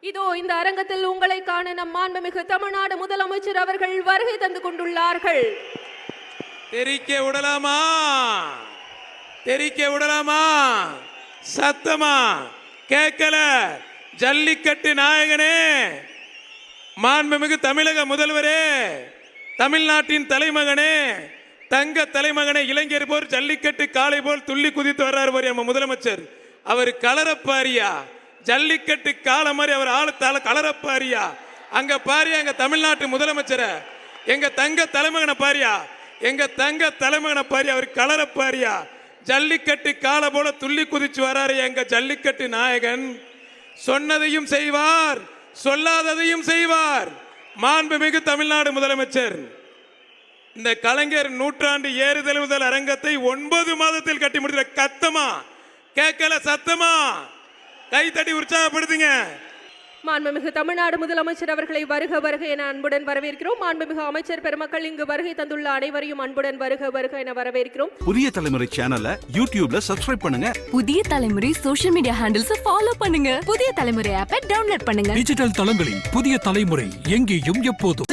இதோ இந்த அரங்கத்தில் உங்களை காண நம் மாண்புமிகு தமிழ்நாடு முதலமைச்சர் அவர்கள் வருகை தந்து கொண்டுள்ளார்கள். தெரிக்க விடலாமா? தெரிக்க விடலாமா? சத்தமா கேட்கல. ஜல்லிக்கட்டு நாயகனே, மாண்புமிகு தமிழக முதல்வரே, தமிழ்நாட்டின் தலைமகனே, தங்க தலைமகனே, இளைஞர் போர் ஜல்லிக்கட்டு காலை போல் துள்ளி குதித்து வர்றாரு பாரு நம்ம முதலமைச்சர். அவர் கலரப்பாரியா? ஜல்லிக்கட்டு காலை மாதிரி அவர் ஆளத்தால கலரப்பாரியா? அங்க பாரியா எங்க தமிழ்நாட்டு முதலமைச்சரை, எங்க தங்க தலைமகனை பாரியா, எங்க தங்க தலைமகனை பாரியா, அவர் கலரப்பாரியா? ஜல்லிக்கட்டு காலை போல துள்ளி குதிச்சு வராரு எங்க ஜல்லிக்கட்டு நாயகன். சொன்னதையும் செய்வார், சொல்லாததையும் செய்வார் மாண்புமிகு தமிழ்நாடு முதலமைச்சர். இந்த கலைஞர் நூற்றாண்டு ஏறுதழுவுதல் அரங்கத்தை 9 மாதத்தில் கட்டி முடித்த. கத்தமா கேட்கல, சத்தமா கைத்தட்டி உற்சாகப்படுத்துங்க. மாண்புமிகு தமிழ்நாடு முதலமைச்சர் அவர்களை வருக வருக என அன்புடன் வரவேற்கிறோம். மாண்புமிகு அமைச்சர் பெருமக்கள், இங்கு வருகை தந்துள்ள அனைவரையும் அன்புடன் வருக வருக என வரவேற்கிறோம். புதிய தலைமுறை சேனலை யூடியூப்ல சப்ஸ்கிரைப் பண்ணுங்க. புதிய தலைமுறை சோஷியல் மீடியா ஹேண்டில்ஸ் ஃபாலோ பண்ணுங்க. புதிய தலைமுறை ஆப்பை டவுன்லோட் பண்ணுங்க. டிஜிட்டல் தளங்களில் புதிய தலைமுறை எங்கேயும் எப்போதும்.